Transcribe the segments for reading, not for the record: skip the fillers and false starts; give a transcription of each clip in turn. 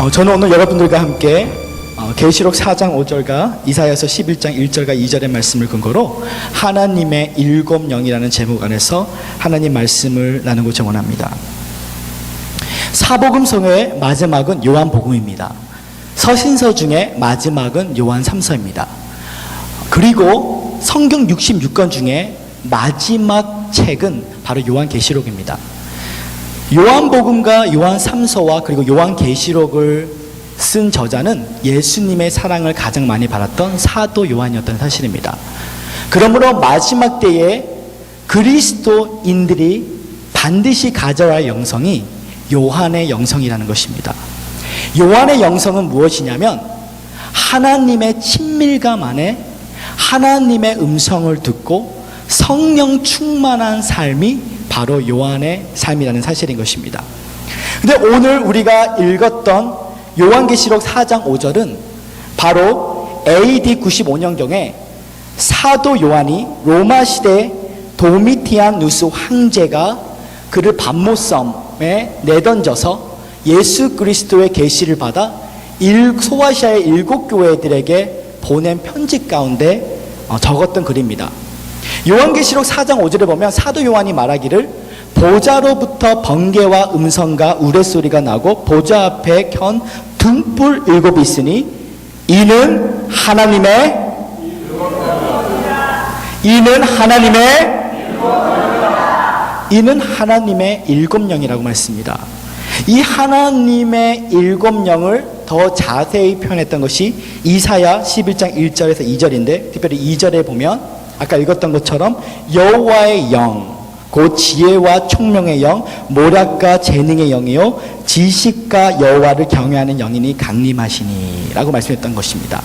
저는 오늘 여러분들과 함께 계시록 4장 5절과 이사야서 11장 1절과 2절의 말씀을 근거로 하나님의 일곱 영이라는 제목 안에서 하나님 말씀을 나누고자 원합니다. 사복음서의 마지막은 요한복음입니다. 서신서 중에 마지막은 요한 3서입니다. 그리고 성경 66권 중에 마지막 책은 바로 요한계시록입니다. 요한복음과 요한 3서와 그리고 요한계시록을 쓴 저자는 예수님의 사랑을 가장 많이 받았던 사도 요한이었던 사실입니다. 그러므로 마지막 때에 그리스도인들이 반드시 가져야 할 영성이 요한의 영성이라는 것입니다. 요한의 영성은 무엇이냐면 하나님의 친밀감 안에 하나님의 음성을 듣고 성령 충만한 삶이 바로 요한의 삶이라는 사실인 것입니다. 근데 오늘 우리가 읽었던 요한계시록 4장 5절은 바로 AD 95년경에 사도 요한이 로마 시대 도미티아누스 황제가 그를 반모섬에 내던져서 예수 그리스도의 계시를 받아 소아시아의 7교회들에게 보낸 편지 가운데 적었던 글입니다. 요한계시록 4장 5절에 보면 사도 요한이 말하기를 보좌로부터 번개와 음성과 우레소리가 나고 보좌 앞에 켠 등불 7이 있으니 이는 하나님의 일곱 영이라고 말했습니다. 이 하나님의 일곱 영을 더 자세히 표현했던 것이 이사야 11장 1절에서 2절인데 특별히 2절에 보면 아까 읽었던 것처럼 여호와의 영, 곧 지혜와 총명의 영, 모략과 재능의 영이요 지식과 여호와를 경외하는 영이니 강림하시니 라고 말씀했던 것입니다.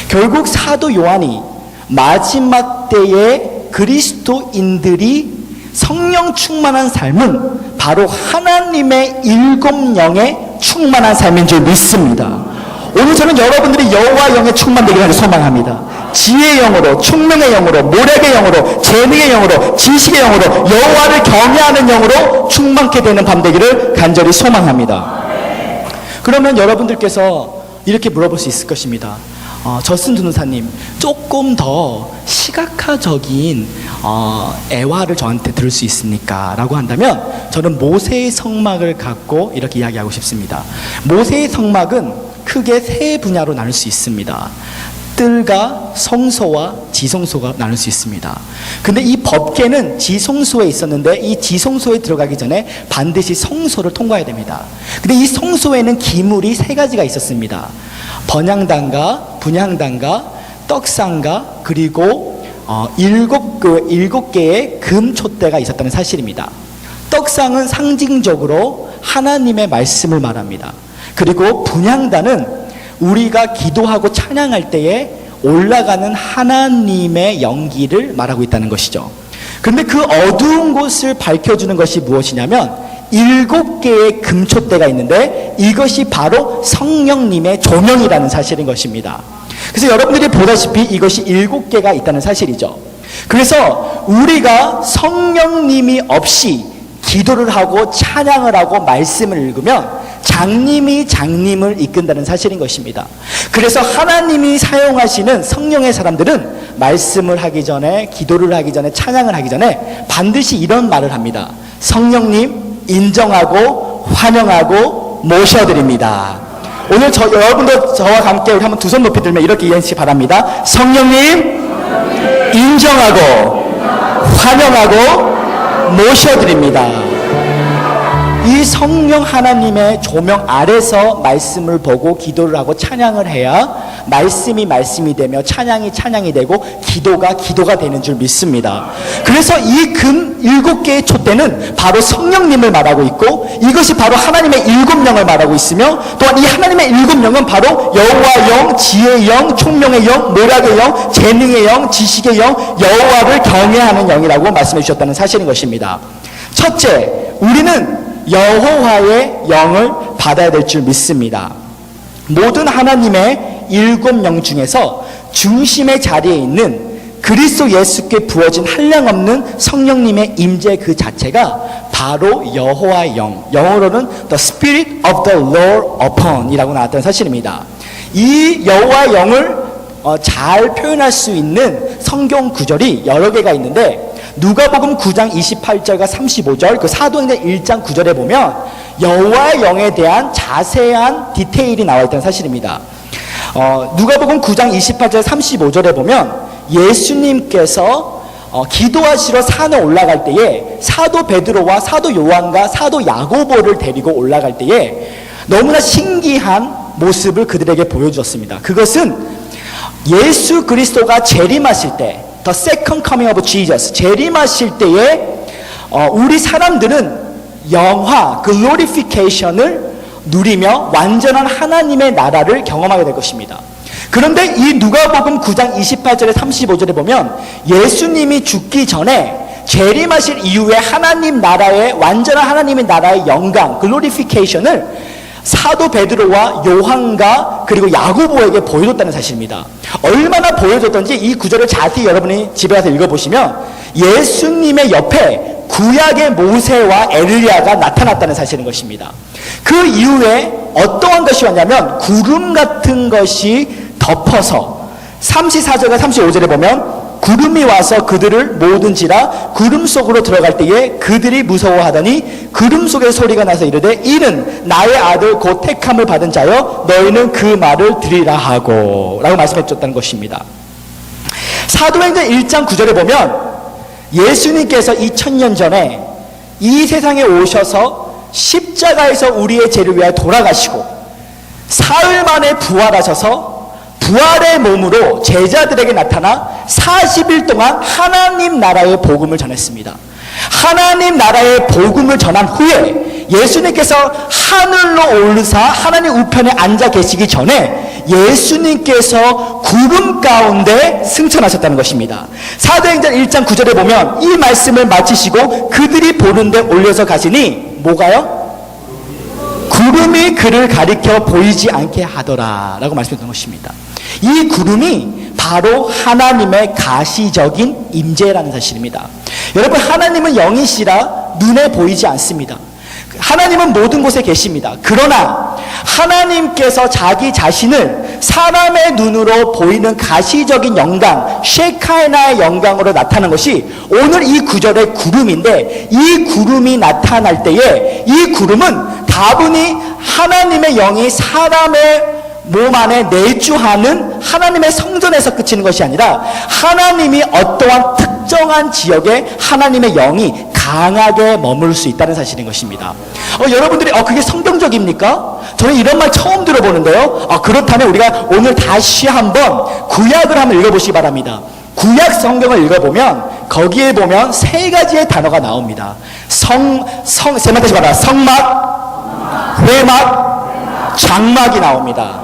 결국 사도 요한이 마지막 때에 그리스도인들이 성령 충만한 삶은 바로 하나님의 일곱 영에 충만한 삶인 줄 믿습니다. 오늘 저는 여러분들이 여호와 영에 충만되기를 소망합니다. 지혜의 영으로, 총명의 영으로, 모략의 영으로, 재능의 영으로, 지식의 영으로, 여호와를 경외하는 영으로 충만케 되는 밤 되기를 간절히 소망합니다. 그러면 여러분들께서 이렇게 물어볼 수 있을 것입니다. 저슨 전도사님, 조금 더 시각화적인 애화를 저한테 들을 수 있습니까? 라고 한다면 저는 모세의 성막을 갖고 이렇게 이야기하고 싶습니다. 모세의 성막은 크게 세 분야로 나눌 수 있습니다. 뜰과 성소와 지성소가 나눌 수 있습니다. 근데 이 법궤는 지성소에 있었는데 이 지성소에 들어가기 전에 반드시 성소를 통과해야 됩니다. 근데 이 성소에는 기물이 세 가지가 있었습니다. 번향단과 분향단과 떡상과 그리고 일곱 개의 금촛대가 있었다는 사실입니다. 떡상은 상징적으로 하나님의 말씀을 말합니다. 그리고 분향단은 우리가 기도하고 찬양할 때에 올라가는 하나님의 연기를 말하고 있다는 것이죠. 그런데 그 어두운 곳을 밝혀주는 것이 무엇이냐면 7개의 금촛대가 있는데 이것이 바로 성령님의 조명이라는 사실인 것입니다. 그래서 여러분들이 보다시피 이것이 7개가 있다는 사실이죠. 그래서 우리가 성령님이 없이 기도를 하고 찬양을 하고 말씀을 읽으면 장님이 장님을 이끈다는 사실인 것입니다. 그래서 하나님이 사용하시는 성령의 사람들은 말씀을 하기 전에, 기도를 하기 전에, 찬양을 하기 전에 반드시 이런 말을 합니다. 성령님 인정하고 환영하고 모셔드립니다. 오늘 여러분도 저와 함께 우리 한번 두 손 높이 들면 이렇게 이해하시기 바랍니다. 성령님 인정하고 환영하고 모셔드립니다. 이 성령 하나님의 조명 아래서 말씀을 보고 기도를 하고 찬양을 해야 말씀이 말씀이 되며 찬양이 찬양이 되고 기도가 되는 줄 믿습니다. 그래서 이 금 7개의 촛대는 바로 성령님을 말하고 있고 이것이 바로 하나님의 일곱 영을 말하고 있으며 또한 이 하나님의 일곱 영은 바로 여호와 영, 지혜의 영, 총명의 영, 모략의 영, 재능의 영, 지식의 영, 여호와를 경외하는 영이라고 말씀해 주셨다는 사실인 것입니다. 첫째, 우리는 여호와의 영을 받아야 될 줄 믿습니다. 모든 하나님의 일곱 영 중에서 중심의 자리에 있는 그리스도 예수께 부어진 한량없는 성령님의 임재 그 자체가 바로 여호와의 영, 영어로는 The Spirit of the Lord upon 이라고 나왔다는 사실입니다. 이 여호와의 영을 잘 표현할 수 있는 성경 구절이 여러 개가 있는데, 누가복음 9장 28절과 35절, 그 사도행전 1장 9절에 보면 여호와의 영에 대한 자세한 디테일이 나와 있다는 사실입니다. 누가복음 9장 28절 35절에 보면 예수님께서 기도하시러 산에 올라갈 때에 사도 베드로와 사도 요한과 사도 야고보를 데리고 올라갈 때에 너무나 신기한 모습을 그들에게 보여주었습니다. 그것은 예수 그리스도가 재림하실 때, The second coming of Jesus, 재림하실 때에 우리 사람들은 영화, glorification을 누리며 완전한 하나님의 나라를 경험하게 될 것입니다. 그런데 이 누가복음 9장 28절에 35절에 보면 예수님이 죽기 전에 재림하실 이후에 하나님 나라의, 완전한 하나님의 나라의 영광, 글로리피케이션을 사도 베드로와 요한과 그리고 야고보에게 보여줬다는 사실입니다. 얼마나 보여줬던지 이 구절을 자세히 여러분이 집에 가서 읽어보시면 예수님의 옆에 구약의 모세와 엘리야가 나타났다는 사실인 것입니다. 그 이후에 어떠한 것이 왔냐면 구름 같은 것이 덮어서 34절과 35절에 보면 구름이 와서 그들을 모든지라 구름 속으로 들어갈 때에 그들이 무서워하더니 구름 속에 소리가 나서 이르되 이는 나의 아들 곧 택함을 받은 자여 너희는 그 말을 들으라 하고 라고 말씀해 줬다는 것입니다. 사도행전 1장 9절에 보면 예수님께서 2000년 전에 이 세상에 오셔서 십자가에서 우리의 죄를 위하여 돌아가시고 사흘 만에 부활하셔서 부활의 몸으로 제자들에게 나타나 40일 동안 하나님 나라의 복음을 전했습니다. 하나님 나라의 복음을 전한 후에 예수님께서 하늘로 오르사 하나님 우편에 앉아 계시기 전에 예수님께서 구름 가운데 승천하셨다는 것입니다. 사도행전 1장 9절에 보면 이 말씀을 마치시고 그들이 보는데 올려서 가시니 뭐가요? 구름이 그를 가리켜 보이지 않게 하더라 라고 말씀했던 것입니다. 이 구름이 바로 하나님의 가시적인 임재라는 사실입니다. 여러분, 하나님은 영이시라 눈에 보이지 않습니다. 하나님은 모든 곳에 계십니다. 그러나 하나님께서 자기 자신을 사람의 눈으로 보이는 가시적인 영광, 셰카이나의 영광으로 나타난 것이 오늘 이 구절의 구름인데, 이 구름이 나타날 때에 이 구름은 다분히 하나님의 영이 사람의 몸 안에 내주하는 하나님의 성전에서 그치는 것이 아니라 하나님이 어떠한 특정한 지역에 하나님의 영이 강하게 머물 수 있다는 사실인 것입니다. 여러분들이 그게 성경적입니까? 저는 이런 말 처음 들어보는데요. 그렇다면 우리가 오늘 다시 한번 구약을 한번 읽어보시기 바랍니다. 구약 성경을 읽어보면 거기에 보면 세 가지의 단어가 나옵니다. 세 마디씩 말하라. 성막, 회막, 장막이 나옵니다.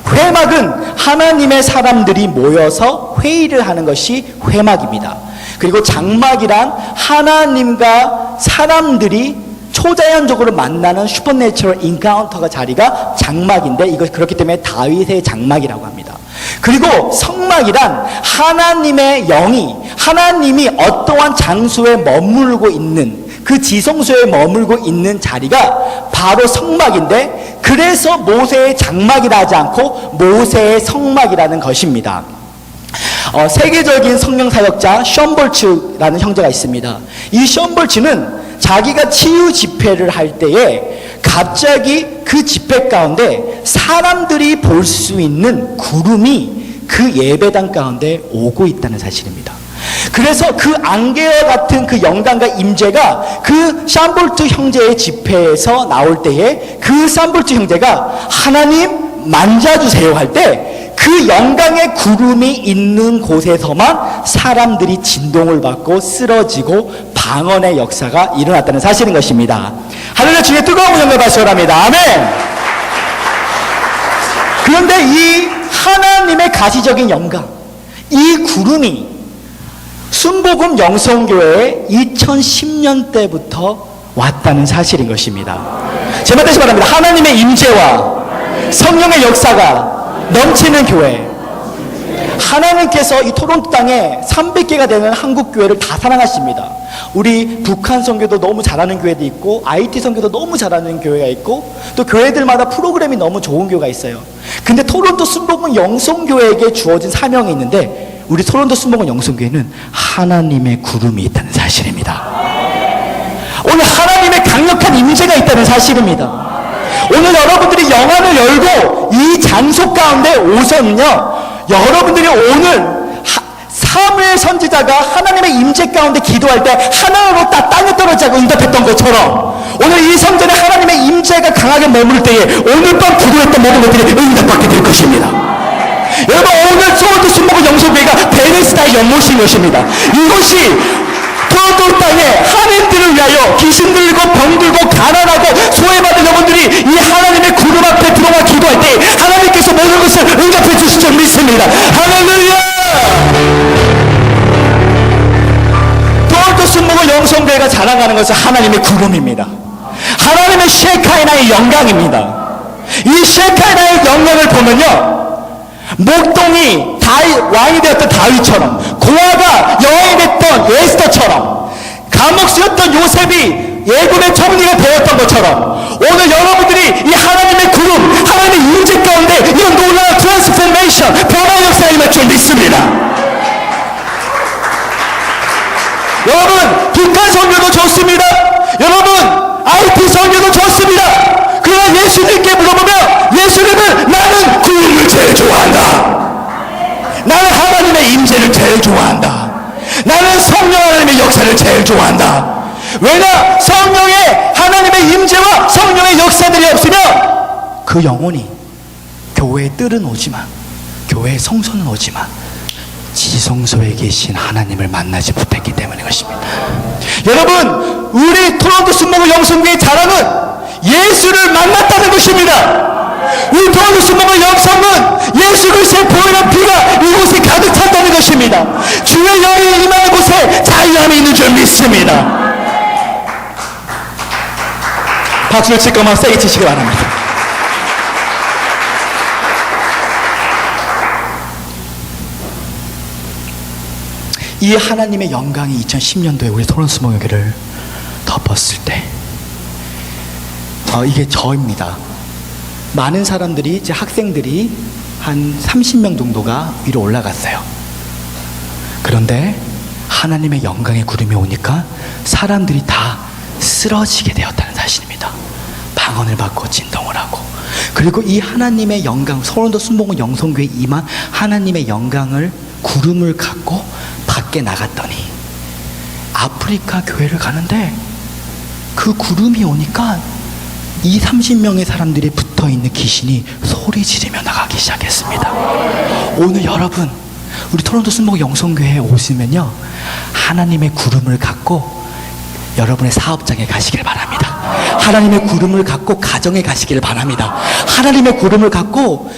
회막은 하나님의 사람들이 모여서 회의를 하는 것이 회막입니다. 그리고 장막이란 하나님과 사람들이 초자연적으로 만나는 슈퍼내추럴 인카운터가 자리가 장막인데, 이것 그렇기 때문에 다윗의 장막이라고 합니다. 그리고 성막이란 하나님의 영이, 하나님이 어떠한 장소에 머물고 있는, 그 지성소에 머물고 있는 자리가 바로 성막인데, 그래서 모세의 장막이라 하지 않고 모세의 성막이라는 것입니다. 세계적인 성령 사역자 션볼츠라는 형제가 있습니다. 이 션볼츠는 자기가 치유 집회를 할 때에 갑자기 그 집회 가운데 사람들이 볼 수 있는 구름이 그 예배당 가운데 오고 있다는 사실입니다. 그래서 그 안개와 같은 그 영광과 임재가 그 샴볼트 형제의 집회에서 나올 때에 그 샴볼트 형제가 하나님 만져주세요 할 때 그 영광의 구름이 있는 곳에서만 사람들이 진동을 받고 쓰러지고 방언의 역사가 일어났다는 사실인 것입니다. 할렐루야. 주의 뜨거운 영광을 받으시기 바랍니다. 아멘. 그런데 이 하나님의 가시적인 영광, 이 구름이 순복음 영성교회에 2010년 때부터 왔다는 사실인 것입니다. 제 말 되시 바랍니다. 하나님의 임재와 성령의 역사가 넘치는 교회. 하나님께서 이 토론토 땅에 300개가 되는 한국 교회를 다 사랑하십니다. 우리 북한 선교도 너무 잘하는 교회도 있고 IT 선교도 너무 잘하는 교회가 있고 또 교회들마다 프로그램이 너무 좋은 교회가 있어요. 근데 토론토 순복음 영성교회에게 주어진 사명이 있는데 우리 토론토 순복음 영성교회는 하나님의 구름이 있다는 사실입니다. 오늘 하나님의 강력한 임재가 있다는 사실입니다. 오늘 여러분들이 영안을 열고 이 장소 가운데 오셔는요, 여러분들이 오늘 사무엘 선지자가 하나님의 임재 가운데 기도할 때 하나로 땅에 떨어지고 응답했던 것처럼 오늘 이 성전에 하나님의 임재가 강하게 머물 때에 오늘 밤 기도했던 모든 것들이 응답받게 될 것입니다. 여러분, 오늘 토론토 순복음 영성교회가 베데스다의 연못인 것입니다. 이것이 토론토 땅에 한인들을 위하여 귀신 들고 병 들고 가난하고 소외받은 영혼들이 이 하나님의 구름 앞에 들어와 기도할 때 하나님께서 모든 것을 응답해 주실 줄 믿습니다. 할렐루야! 토론토 순복음 영성교회가 자랑하는 것은 하나님의 구름입니다. 하나님의 셰카이나의 영광입니다. 이 셰카이나의 영광을 보면요, 목동이 왕이 되었던 다윗처럼, 고아가 여왕이 됐던 에스더처럼, 감옥 쓰였던 요셉이 예굽의 총리가 되었던 것처럼 오늘 여러분들이 이 하나님의 구름, 하나님의 임재 가운데 이런 놀라운 트랜스포메이션, 변화 역사에 임할 줄 믿습니다. 여러분, 북한 선교도 좋습니다. 여러분, IT 선교도 좋습니다. 그러나 예수님께 물어보면 예수님은 나는 구름을 제일 좋아한다. 나는 하나님의 임재를 제일 좋아한다. 나는 성령 하나님의 역사를 제일 좋아한다. 왜냐? 성령의 하나님의 임재와 성령의 역사들이 없으면 그 영혼이 교회에 뜰은 오지만, 교회에 성소는 오지만 지성소에 계신 하나님을 만나지 못했기 때문인 것입니다. 여러분, 우리 토론토 순복음 영성교회의 자랑은 예수를 만났다는 것입니다. 우리 토론토 순복음 영성은 예수 그리스도의 보혈의 피가 이곳에 가득 찼다는 것입니다. 주의 영이 임하는 곳에 자유함이 있는 줄 믿습니다. 박수를 칠 거면 세게 치시기 바랍니다. 이 하나님의 영광이 2010년도에 우리 토론토 순복음 교회를 덮었을 때 이게 저입니다. 많은 사람들이, 이제 학생들이 한 30명 정도가 위로 올라갔어요. 그런데 하나님의 영광의 구름이 오니까 사람들이 다 쓰러지게 되었다는 사실입니다. 방언을 받고 진동을 하고, 그리고 이 하나님의 영광, 토론토 순복음 영성교회 임한 하나님의 영광을, 구름을 갖고 밖에 나갔더니 아프리카 교회를 가는데 그 구름이 오니까 30명의 사람들이 붙어있는 귀신이 소리 지르며 나가기 시작했습니다. 오늘 여러분, 우리 토론토 순복음 영성교회에 오시면요, 하나님의 구름을 갖고 여러분의 사업장에 가시길 바랍니다. 하나님의 구름을 갖고 가정에 가시길 바랍니다. 하나님의 구름을 갖고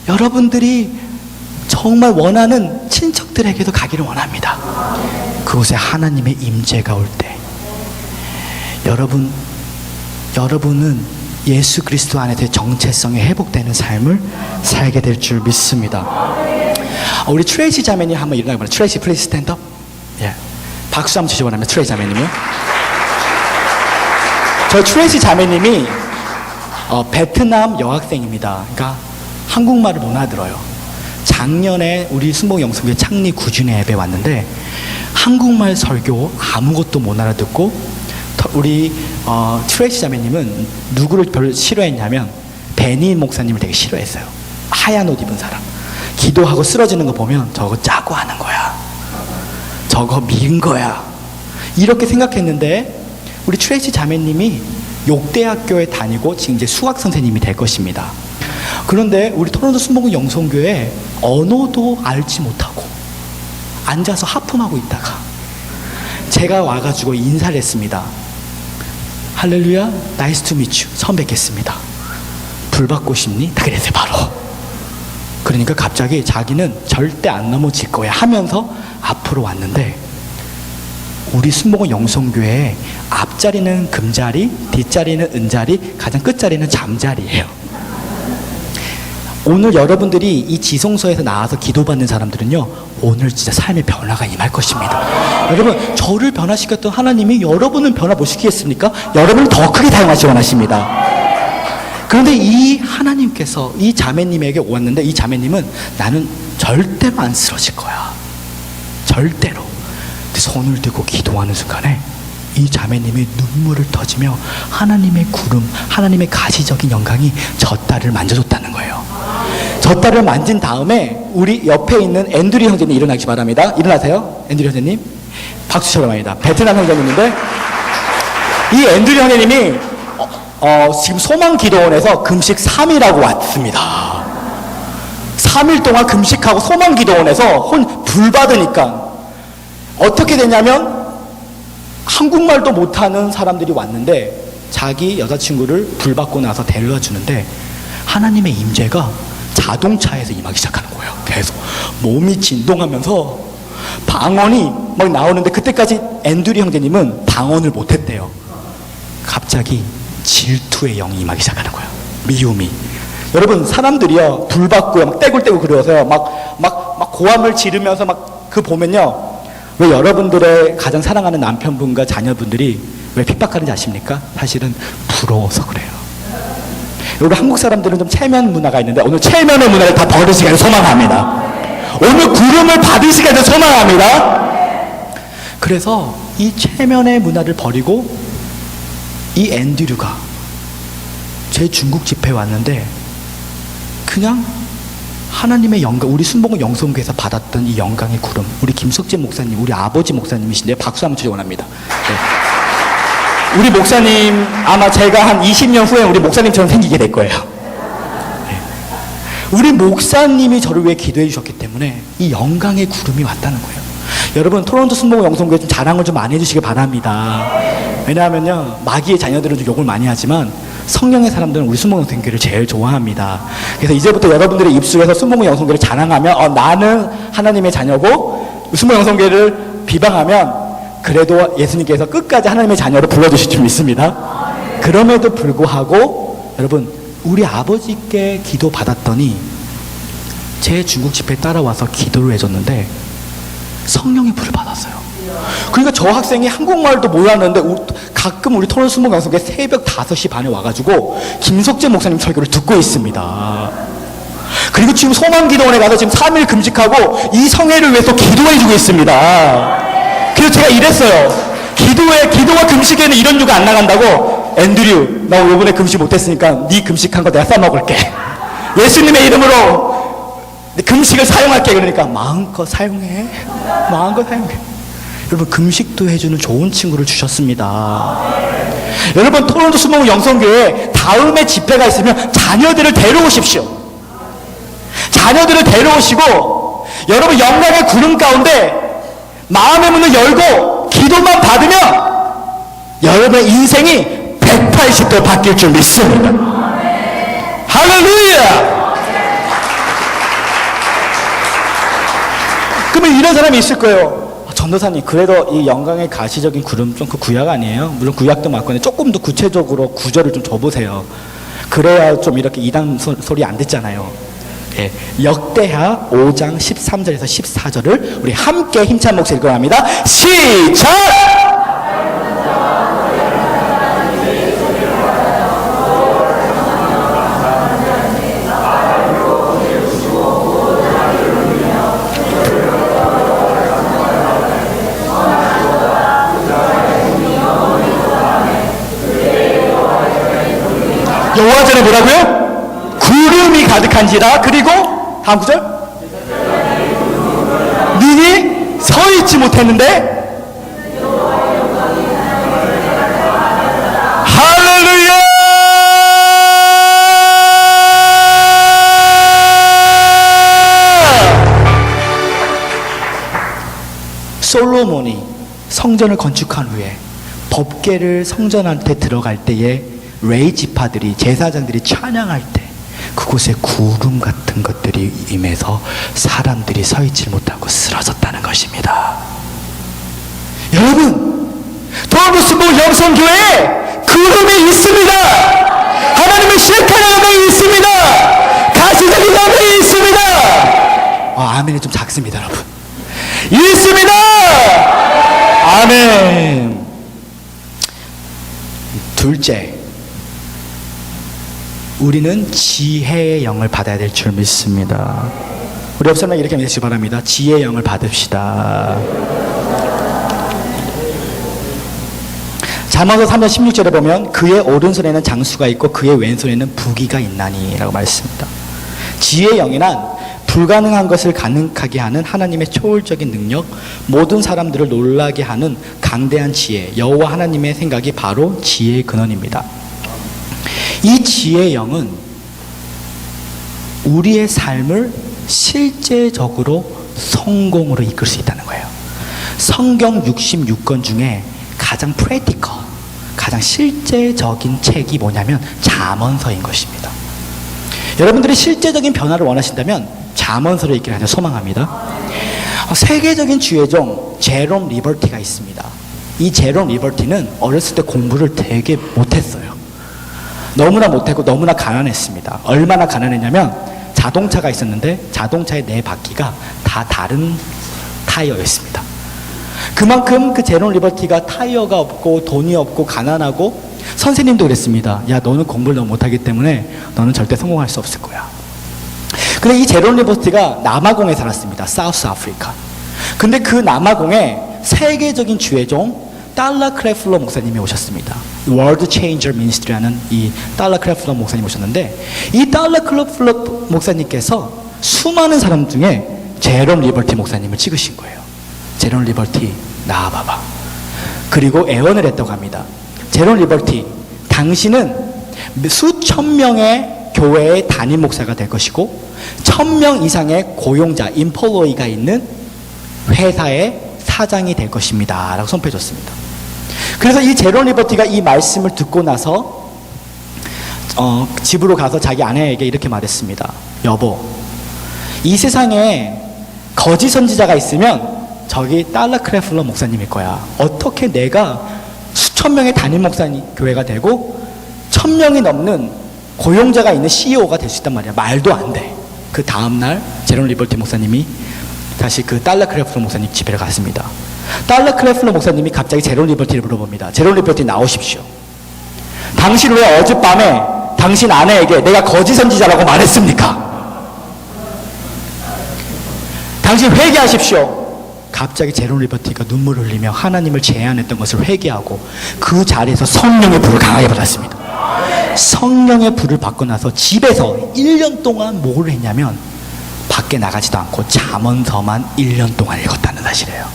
여러분들이 정말 원하는 친척들에게도 가기를 원합니다. 그곳에 하나님의 임재가 올 때 여러분은 예수 그리스도 안에서의 정체성이 회복되는 삶을 살게 될 줄 믿습니다. 우리 트레이시 자매님 한번 일어나게 바랍니다. 트레이시, 플리즈 스탠드업. 예. 박수 한번 주시기 바랍니다. 트레이시 자매님이요. 저 트레이시 자매님이 베트남 여학생입니다. 그러니까 한국말을 못 알아들어요. 작년에 우리 순복음 영성교회 창립 9주년 예배 왔는데 한국말 설교 아무것도 못 알아듣고, 우리 트레이시 자매님은 누구를 별로 싫어했냐면 베니 목사님을 되게 싫어했어요. 하얀 옷 입은 사람, 기도하고 쓰러지는 거 보면 저거 짜고 하는 거야, 저거 미인 거야, 이렇게 생각했는데 우리 트레이시 자매님이 욕대학교에 다니고 지금 이제 수학 선생님이 될 것입니다. 그런데 우리 토론토 순복음 영성교회 언어도 알지 못하고 앉아서 하품하고 있다가 제가 와가지고 인사를 했습니다. 할렐루야, 나이스 투 미츠, 처음 뵙겠습니다. 불 받고 싶니? 다 그랬어요, 바로. 그러니까 갑자기 자기는 절대 안 넘어질 거야 하면서 앞으로 왔는데, 우리 순복음 영성교회의 앞자리는 금자리, 뒷자리는 은자리, 가장 끝자리는 잠자리예요. 오늘 여러분들이 이 지성소에서 나와서 기도받는 사람들은요, 오늘 진짜 삶의 변화가 임할 것입니다. 여러분, 저를 변화시켰던 하나님이 여러분을 변화 못 시키겠습니까? 여러분을 더 크게 사용하시기 원하십니다. 그런데 이 하나님께서 이 자매님에게 왔는데, 이 자매님은 나는 절대로 안 쓰러질 거야. 절대로. 근데 손을 들고 기도하는 순간에 이 자매님이 눈물을 터지며 하나님의 구름, 하나님의 가시적인 영광이 저 딸을 만져줬다는 거예요. 저 딸을 만진 다음에 우리 옆에 있는 앤드류 형제님 일어나기 바랍니다. 일어나세요. 앤드류 형제님. 박수 쳐라 말입니다. 베트남 형제님인데, 이 앤드류 형제님이 지금 소망기도원에서 금식 3일하고 왔습니다. 3일 동안 금식하고 소망기도원에서 불 받으니까 어떻게 되냐면, 한국말도 못하는 사람들이 왔는데 자기 여자친구를 불 받고 나서 데려다 주는데 하나님의 임재가 자동차에서 임하기 시작하는 거예요. 계속 몸이 진동하면서 방언이 막 나오는데, 그때까지 앤드류 형제님은 방언을 못했대요. 갑자기 질투의 영이 임하기 시작하는 거예요. 미움이. 여러분, 사람들이요, 불 받고요, 막 떼굴떼굴 그러세요. 막 고함을 지르면서 막 그 보면요, 왜 여러분들의 가장 사랑하는 남편분과 자녀분들이 왜 핍박하는지 아십니까? 사실은 부러워서 그래요. 여러분, 한국 사람들은 좀 체면 문화가 있는데 오늘 체면의 문화를 다 버리시기를 소망합니다. 오늘 구름을 받으시기를 소망합니다. 그래서 이 체면의 문화를 버리고 이 앤드류가 제 중국 집회에 왔는데 그냥 하나님의 영광, 우리 순복음 영성교회에서 받았던 이 영광의 구름, 우리 김석재 목사님, 우리 아버지 목사님이신데 박수 한번 주시기 원합니다. 네. 우리 목사님, 아마 제가 한 20년 후에 우리 목사님처럼 생기게 될 거예요. 네. 우리 목사님이 저를 위해 기도해 주셨기 때문에 이 영광의 구름이 왔다는 거예요. 여러분, 토론토 순복음 영성교회 좀 자랑을 좀 많이 해주시기 바랍니다. 왜냐하면요, 마귀의 자녀들은 좀 욕을 많이 하지만 성령의 사람들은 우리 순복음 영성교회를 제일 좋아합니다. 그래서 이제부터 여러분들의 입술에서 순복음 영성교회를 자랑하면 나는 하나님의 자녀고, 순복음 영성교회를 비방하면 그래도 예수님께서 끝까지 하나님의 자녀로 불러주실 줄 믿습니다. 그럼에도 불구하고 여러분, 우리 아버지께 기도 받았더니 제 중국 집회에 따라와서 기도를 해줬는데 성령의 불을 받았어요. 그러니까 저 학생이 한국말도 몰랐는데 가끔 우리 토론 순복 영성교회 새벽 5시 반에 와가지고 김석재 목사님 설교를 듣고 있습니다. 그리고 지금 소망기도원에 가서 지금 3일 금식하고 이 성회를 위해서 기도해주고 있습니다. 그래서 제가 이랬어요. 기도와 금식에는 이런 유가 안 나간다고. 앤드류, 나 이번에 금식 못했으니까 네 금식한 거 내가 싸먹을게. 예수님의 이름으로 금식을 사용할게. 그러니까 마음껏 사용해. 마음껏 사용해. 여러분, 금식도 해주는 좋은 친구를 주셨습니다. 여러분, 토론토 순복음 영성교회 다음에 집회가 있으면 자녀들을 데려오십시오. 자녀들을 데려오시고 여러분, 영광의 구름 가운데 마음의 문을 열고 기도만 받으면 여러분의 인생이 180도 바뀔 줄 믿습니다. 할렐루야! 그러면 이런 사람이 있을 거예요. 전도사님, 그래도 이 영광의 가시적인 구름 좀 그 구약 아니에요? 물론 구약도 맞거든요. 조금 더 구체적으로 구절을 좀 줘보세요. 그래야 좀 이렇게 이단 소리 안 듣잖아요. 예, 역대하 5장 13절에서 14절을 우리 함께 힘찬 목소리로 읽어갑니다. 시작! 여호와전에 뭐라고요? 구름이 가득한지라. 그리고 다음 구절, 눈이 서 있지 못했는데. 할렐루야! 솔로몬이 성전을 건축한 후에 법궤를 성전한테 들어갈 때에 레위 지파들이, 제사장들이 찬양할 때 그곳에 구름 같은 것들이 임해서 사람들이 서 있지 못하고 쓰러졌다는 것입니다. 여러분, 토론토 순복음 영성교회에 구름이 있습니다. 하나님의 실컷 영광이 있습니다. 가시적인 아멘이 좀 작습니다, 여러분. 있습니다! 아멘. 둘째, 우리는 지혜의 영을 받아야 될 줄 믿습니다. 우리 옆 사람에게 이렇게 믿으시기 바랍니다. 지혜의 영을 받읍시다. 잠언서 3장 16절에 보면 그의 오른손에는 장수가 있고 그의 왼손에는 부귀가 있나니 라고 말했습니다. 지혜의 영이란 불가능한 것을 가능하게 하는 하나님의 초월적인 능력, 모든 사람들을 놀라게 하는 강대한 지혜, 여호와 하나님의 생각이 바로 지혜의 근원입니다. 이 지혜의 영은 우리의 삶을 실제적으로 성공으로 이끌 수 있다는 거예요. 성경 66권 중에 가장 프랙티컬, 가장 실제적인 책이 뭐냐면 잠언서인 것입니다. 여러분들이 실제적인 변화를 원하신다면 잠언서를 읽기를 아주 소망합니다. 세계적인 주의종 제롬 리버티가 있습니다. 이 제롬 리버티는 어렸을 때 공부를 되게 못했어요. 너무나 못했고 너무나 가난했습니다. 얼마나 가난했냐면 자동차가 있었는데 자동차의 네 바퀴가 다 다른 타이어였습니다. 그만큼 그 제롬 리버티가 타이어가 없고 돈이 없고 가난하고, 선생님도 그랬습니다. 야, 너는 공부를 너무 못하기 때문에 너는 절대 성공할 수 없을 거야. 근데 이 제롬 리버티가 남아공에 살았습니다. 사우스 아프리카. 근데 그 남아공에 세계적인 주의종 달라 크래플러 목사님이 오셨습니다. 월드 체인저 미니스트리라는 이 달라 크래플러 목사님 오셨는데, 이 달라 크래플러 목사님께서 수많은 사람 중에 제롬 리버티 목사님을 찍으신 거예요. 제롬 리버티 나와봐봐. 그리고 애원을 했다고 합니다. 제롬 리버티, 당신은 수천 명의 교회의 담임 목사가 될 것이고 1000명 이상의 고용자, 인플로이가 있는 회사의 사장이 될 것입니다 라고 선포해 줬습니다. 그래서 이 제롬 리버티가 이 말씀을 듣고 나서 집으로 가서 자기 아내에게 이렇게 말했습니다. 여보, 이 세상에 거짓 선지자가 있으면 저기 달라 크래플러 목사님일 거야. 어떻게 내가 수천 명의 담임 목사님 교회가 되고 1000명이 넘는 고용자가 있는 CEO가 될 수 있단 말이야. 말도 안 돼. 그 다음날 제롬 리버티 목사님이 다시 그 달라 크래플러 목사님 집에 갔습니다. 달라 크래플러 목사님이 갑자기 제롬 리버티를 물어봅니다. 제롬 리버티 나오십시오. 당신 왜 어젯밤에 당신 아내에게 내가 거짓 선지자라고 말했습니까? 당신 회개하십시오. 갑자기 제롬 리버티가 눈물을 흘리며 하나님을 제안했던 것을 회개하고 그 자리에서 성령의 불을 강하게 받았습니다. 성령의 불을 받고 나서 집에서 1년 동안 뭘 했냐면 밖에 나가지도 않고 잠언서만 1년 동안 읽었다는 사실이에요.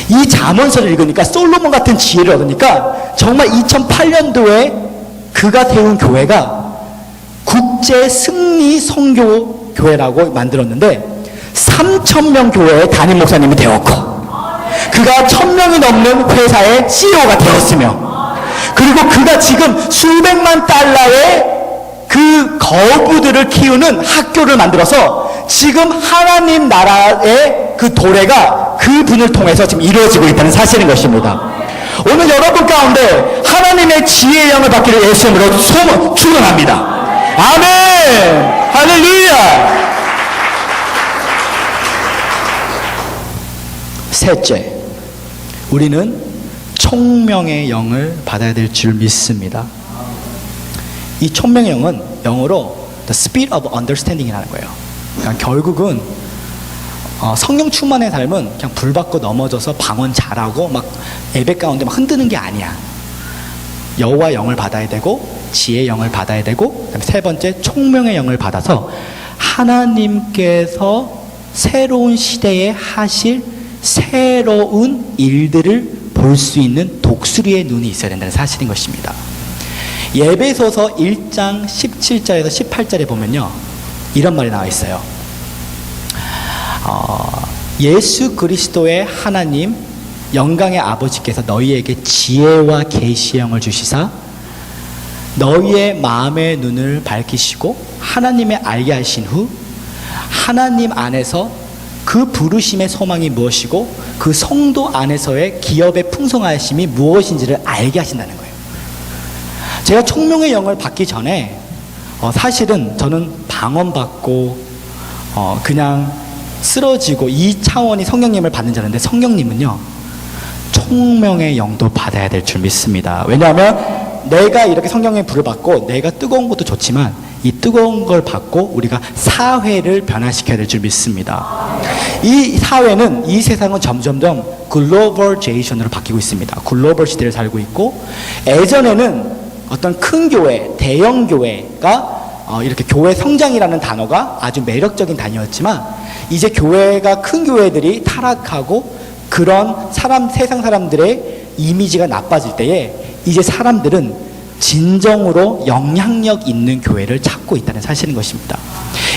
이 잠언서를 읽으니까 솔로몬 같은 지혜를 얻으니까 정말 2008년도에 그가 세운 교회가 국제 승리 선교 교회라고 만들었는데 3000명 교회의 담임 목사님이 되었고, 그가 1000명이 넘는 회사의 CEO가 되었으며, 그리고 그가 지금 수백만 달러의 그 거부들을 키우는 학교를 만들어서 지금 하나님 나라의 그 도래가 그분을 통해서 지금 이루어지고 있다는 사실인 것입니다. 오늘 여러분 가운데 하나님의 지혜의 영을 받기를 예수님으로 축원합니다. 아멘. 할렐루야. 셋째, 우리는 총명의 영을 받아야 될 줄 믿습니다. 이 총명의 영은 영어로 The Spirit of Understanding이라는 거예요. 그러니까 결국은 성령 충만의 삶은 그냥 불 받고 넘어져서 방언 잘하고 막 예배 가운데 막 흔드는 게 아니야. 여호와 영을 받아야 되고 지혜의 영을 받아야 되고, 그다음에 세 번째 총명의 영을 받아서 하나님께서 새로운 시대에 하실 새로운 일들을 볼 수 있는 독수리의 눈이 있어야 된다는 사실인 것입니다. 예배소서 1장 17절에서 18절에 보면요, 이런 말이 나와 있어요. 예수 그리스도의 하나님 영광의 아버지께서 너희에게 지혜와 계시의 영을 주시사 너희의 마음의 눈을 밝히시고 하나님의 알게 하신 후 하나님 안에서 그 부르심의 소망이 무엇이고 그 성도 안에서의 기업의 풍성하심이 무엇인지를 알게 하신다는 거예요. 제가 총명의 영을 받기 전에 사실은 저는 방언 받고 그냥 쓰러지고 이 차원이 성령님을 받는 자인데 성령님은요 총명의 영도 받아야 될 줄 믿습니다. 왜냐하면 내가 이렇게 성령의 불을 받고 내가 뜨거운 것도 좋지만 이 뜨거운 걸 받고 우리가 사회를 변화시켜야 될 줄 믿습니다. 이 사회는 이 세상은 점점점 글로벌제이션으로 바뀌고 있습니다. 글로벌 시대를 살고 있고 예전에는 어떤 큰 교회, 대형 교회가 이렇게 교회 성장이라는 단어가 아주 매력적인 단어였지만 이제 교회가 큰 교회들이 타락하고 그런 세상 사람들의 이미지가 나빠질 때에 이제 사람들은 진정으로 영향력 있는 교회를 찾고 있다는 사실인 것입니다.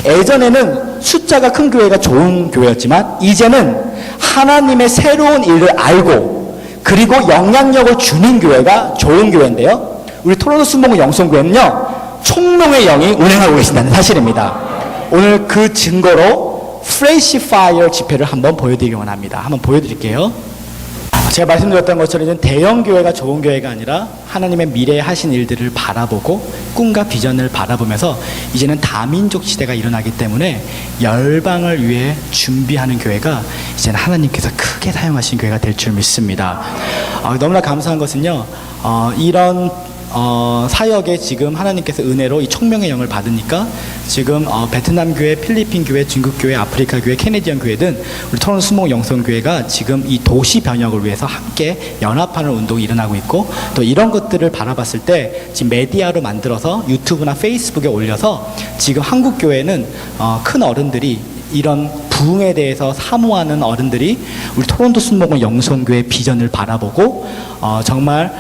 예전에는 숫자가 큰 교회가 좋은 교회였지만 이제는 하나님의 새로운 일을 알고 그리고 영향력을 주는 교회가 좋은 교회인데요. 우리 토론토 순복음 영성교회는요 총명의 영이 운행하고 계신다는 사실입니다. 오늘 그 증거로 프레시 파이어 집회를 한번 보여드리기 원합니다. 한번 보여드릴게요. 제가 말씀드렸던 것처럼 이제 대형 교회가 좋은 교회가 아니라 하나님의 미래에 하신 일들을 바라보고 꿈과 비전을 바라보면서 이제는 다민족 시대가 일어나기 때문에 열방을 위해 준비하는 교회가 이제는 하나님께서 크게 사용하신 교회가 될 줄 믿습니다. 너무나 감사한 것은요 이런 사역에 지금 하나님께서 은혜로 이 총명의 영을 받으니까 지금 베트남 교회, 필리핀 교회, 중국 교회, 아프리카 교회, 캐네디언 교회 등 우리 토론토 순복음 영성교회가 지금 이 도시 변혁을 위해서 함께 연합하는 운동이 일어나고 있고 또 이런 것들을 바라봤을 때 지금 메디아로 만들어서 유튜브나 페이스북에 올려서 지금 한국 교회는 큰 어른들이 이런 부흥에 대해서 사모하는 어른들이 우리 토론토 순복음 영성교회 비전을 바라보고 정말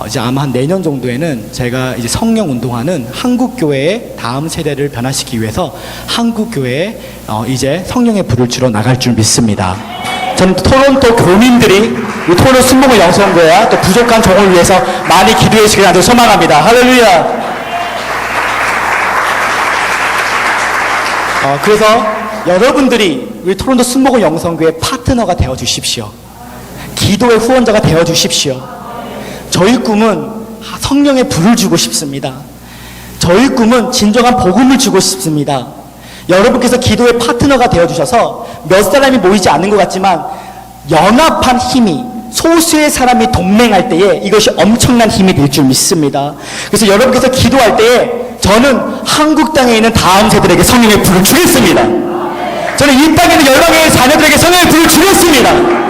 이제 아마 한 내년 정도에는 제가 이제 성령 운동하는 한국 교회의 다음 세대를 변화시키기 위해서 한국 교회에 이제 성령의 불을 주러 나갈 줄 믿습니다. 저는 토론토 교민들이 이 토론토 순복음 영성교회와 또 부족한 종을 위해서 많이 기도해 주시길 아주 소망합니다. 할렐루야. 그래서 여러분들이 우리 토론토 순복음 영성교회 파트너가 되어 주십시오. 기도의 후원자가 되어 주십시오. 저희 꿈은 성령의 불을 주고 싶습니다. 저희 꿈은 진정한 복음을 주고 싶습니다. 여러분께서 기도의 파트너가 되어주셔서 몇 사람이 모이지 않는 것 같지만 연합한 힘이 소수의 사람이 동맹할 때에 이것이 엄청난 힘이 될 줄 믿습니다. 그래서 여러분께서 기도할 때에 저는 한국 땅에 있는 다음 세대들에게 성령의 불을 주겠습니다. 저는 이 땅에 있는 열방의 자녀들에게 성령의 불을 주겠습니다.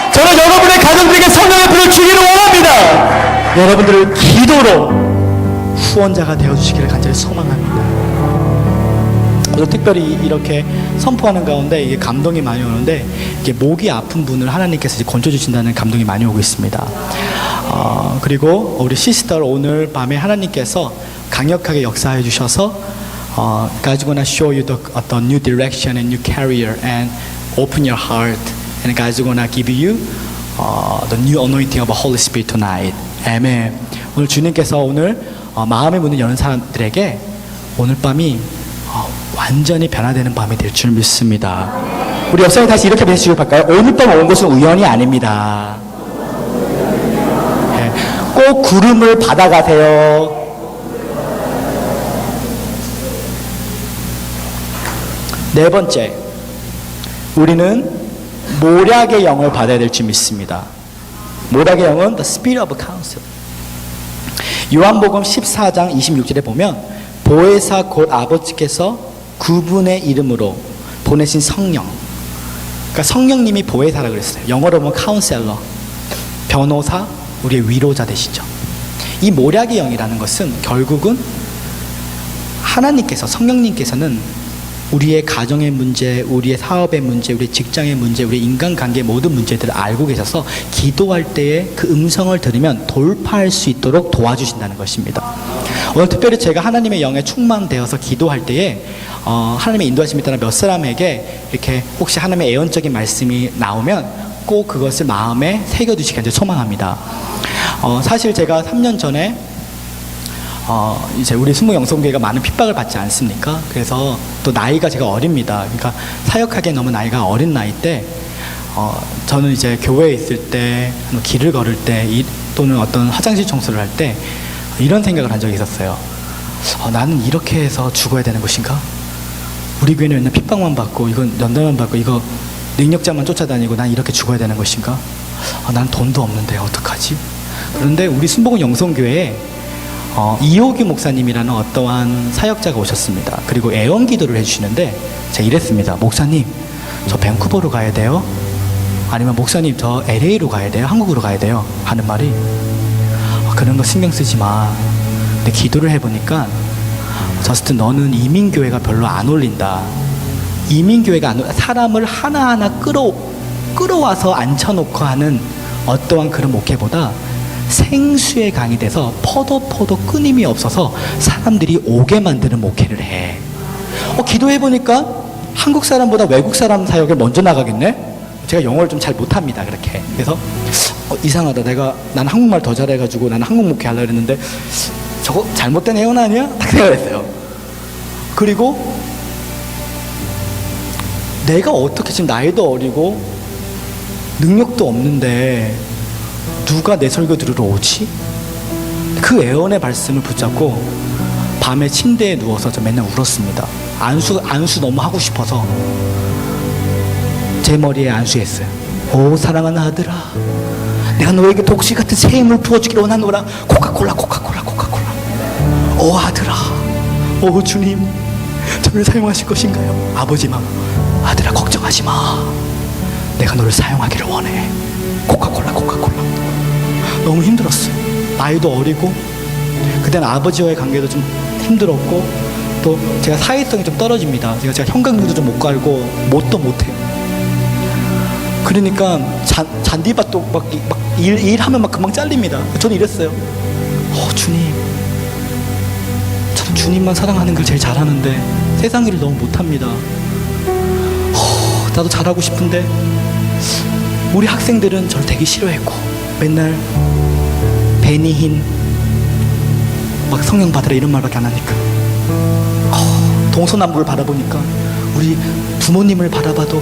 저는 여러분의 가정들에게 성령의 불을 주기를 원합니다. 여러분들을 기도로 후원자가 되어주시기를 간절히 소망합니다. 오늘 특별히 이렇게 선포하는 가운데 이게 감동이 많이 오는데 이게 목이 아픈 분을 하나님께서 이제 건져주신다는 감동이 많이 오고 있습니다. 그리고 우리 시스터 오늘 밤에 하나님께서 강력하게 역사해 주셔서 God's gonna show you the 어떤 new direction and new career and open your heart. And God's gonna give you the new anointing of the Holy Spirit tonight. 아멘. 오늘 주님께서 오늘 마음의 문을 여는 사람들에게 오늘 밤이 완전히 변화되는 밤이 될 줄 믿습니다. 우리 옆 사람이 다시 이렇게 메시지를 받을까요? 오늘 밤 온 것은 우연이 아닙니다. 네. 꼭 구름을 받아가세요. 네 번째, 우리는 모략의 영을 받아야 될 줄 믿습니다. 모략의 영은 the spirit of counsel. 요한복음 14장 26절에 보면 보혜사 곧 아버지께서 그분의 이름으로 보내신 성령, 그러니까 성령님이 보혜사라고 그랬어요. 영어로 보면 카운셀러, 변호사, 우리의 위로자 되시죠. 이 모략의 영이라는 것은 결국은 하나님께서, 성령님께서는 우리의 가정의 문제, 우리의 사업의 문제, 우리의 직장의 문제, 우리의 인간관계의 모든 문제들을 알고 계셔서 기도할 때에 그 음성을 들으면 돌파할 수 있도록 도와주신다는 것입니다. 오늘 특별히 제가 하나님의 영에 충만되어서 기도할 때에 하나님의 인도하심에 따라 몇 사람에게 이렇게 혹시 하나님의 예언적인 말씀이 나오면 꼭 그것을 마음에 새겨두시길 소망합니다. 사실 제가 3년 전에 이제 우리 순복음영성교회가 많은 핍박을 받지 않습니까? 그래서 또 나이가 제가 어립니다. 그러니까 사역하기에 너무 나이가 어린 나이 때 저는 이제 교회에 있을 때 길을 걸을 때 또는 어떤 화장실 청소를 할 때 이런 생각을 한 적이 있었어요. 나는 이렇게 해서 죽어야 되는 것인가? 우리 교회는 맨날 핍박만 받고 이건 연단만 받고 이거 능력자만 쫓아다니고 난 이렇게 죽어야 되는 것인가? 난 돈도 없는데 어떡하지? 그런데 우리 순복음 영성교회에 이호규 목사님이라는 어떠한 사역자가 오셨습니다. 그리고 애원 기도를 해주시는데 제가 이랬습니다. 목사님, 저 밴쿠버로 가야 돼요? 아니면 목사님, 저 LA로 가야 돼요? 한국으로 가야 돼요? 하는 말이 그런 거 신경 쓰지 마. 근데 기도를 해보니까 저스틴, 너는 이민교회가 별로 안 어울린다. 이민교회가 사람을 하나하나 끌어와서 앉혀놓고 하는 어떠한 그런 목회보다 생수에 강이 돼서 퍼도 끊임이 없어서 사람들이 오게 만드는 목회를 해. 기도해보니까 한국 사람보다 외국 사람 사역에 먼저 나가겠네? 제가 영어를 좀 잘 못합니다, 그렇게. 그래서 이상하다. 난 한국말 더 잘해가지고 나는 한국 목회 하려고 했는데 저거 잘못된 애원 아니야? 딱 생각했어요. 그리고 내가 어떻게 지금 나이도 어리고 능력도 없는데 누가 내 설교 들으러 오지? 그 애원의 말씀을 붙잡고 밤에 침대에 누워서 저 맨날 울었습니다. 안수 너무 하고 싶어서 제 머리에 안수했어요. 오 사랑하는 아들아, 내가 너에게 독시 같은 새 힘을 부어주기를 원하노라. 코카콜라. 오 아들아, 오 주님, 저를 사용하실 것인가요? 아버지 맘, 아들아 걱정하지 마. 내가 너를 사용하기를 원해. 코카콜라. 너무 힘들었어요. 나이도 어리고 그때는 아버지와의 관계도 좀 힘들었고 또 제가 사회성이 좀 떨어집니다. 제가 형광등도 좀 못 갈고 뭣도 못해요. 그러니까 잔디밭도 막 일하면 막 금방 잘립니다. 저는 이랬어요. 주님, 저는 주님만 사랑하는 걸 제일 잘하는데 세상 일을 너무 못합니다. 나도 잘하고 싶은데 우리 학생들은 저를 되게 싫어했고 맨날 베니힌 막 성령 받으라 이런 말밖에 안 하니까 동서남북을 바라보니까 우리 부모님을 바라봐도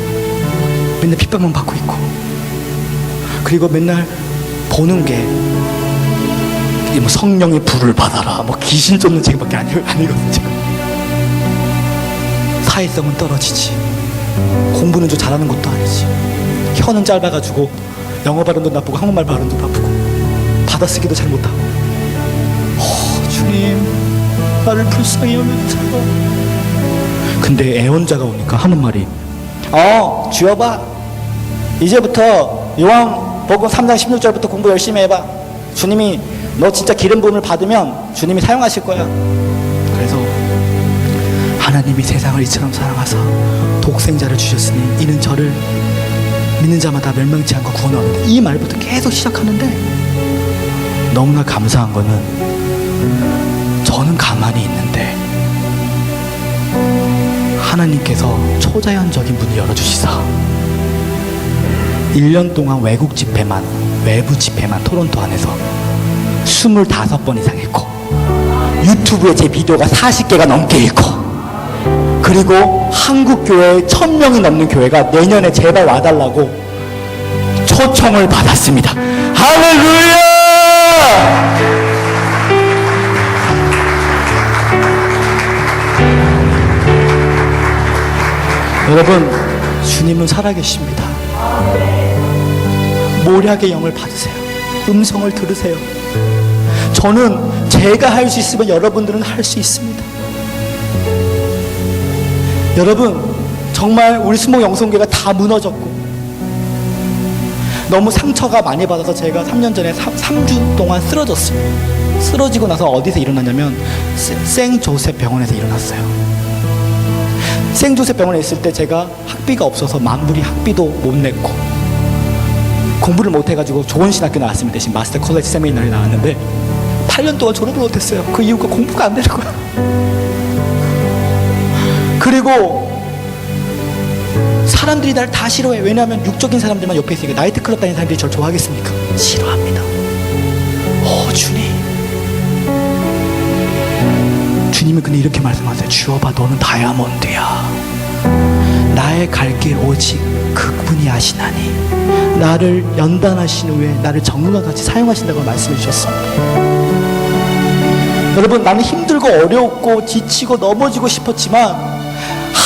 맨날 핍박만 받고 있고 그리고 맨날 보는 게 뭐 성령의 불을 받아라 뭐 귀신 쫓는 책밖에 아니거든요. 사회성은 떨어지지, 공부는 좀 잘하는 것도 아니지, 혀는 짧아가지고 영어 발음도 나쁘고 한국말 발음도 나쁘고 받아쓰기도 잘 못하고 주님 나를 불쌍히 여겨주세요. 근데 애원자가 오니까 하는 말이 주여봐, 이제부터 요한복음 3장 16절부터 공부 열심히 해봐. 주님이 너 진짜 기름 부음을 받으면 주님이 사용하실 거야. 그래서 하나님이 세상을 이처럼 사랑하사 독생자를 주셨으니 이는 저를 믿는 자마다 멸망치 않고 구원을 얻는다. 이 말부터 계속 시작하는데 너무나 감사한 거는 저는 가만히 있는데 하나님께서 초자연적인 문을 열어주시사 1년 동안 외국 집회만, 외부 집회만 토론토 안에서 25번 이상 했고 유튜브에 제 비디오가 40개가 넘게 있고 그리고 한국 교회에 1000명이 넘는 교회가 내년에 제발 와달라고 초청을 받았습니다. 할렐루야! 여러분, 주님은 살아계십니다. 모략의 영을 받으세요. 음성을 들으세요. 저는 제가 할 수 있으면 여러분들은 할 수 있습니다. 여러분, 정말 우리 순복 영성교회가 다 무너졌고 너무 상처가 많이 받아서 제가 3년 전에 3주 동안 쓰러졌어요. 쓰러지고 나서 어디서 일어났냐면 생조셉 병원에서 일어났어요. 생조셉 병원에 있을 때 제가 학비가 없어서 만불이 학비도 못 냈고 공부를 못해가지고 좋은 신학교 나왔습니다. 지금 마스터 콜레지 세미나리 나왔는데 8년 동안 졸업을 못했어요. 그 이유가 공부가 안 되는 거야. 그리고 사람들이 날 다 싫어해. 왜냐하면 육적인 사람들만 옆에 있으니까. 나이트클럽 다니는 사람들이 저를 좋아하겠습니까? 싫어합니다. 주님은 근데 이렇게 말씀하세요. 주여봐, 너는 다이아몬드야. 나의 갈 길 오직 그분이 아시나니 나를 연단하신 후에 나를 정금과 같이 사용하신다고 말씀해 주셨습니다. 여러분, 나는 힘들고 어렵고 지치고 넘어지고 싶었지만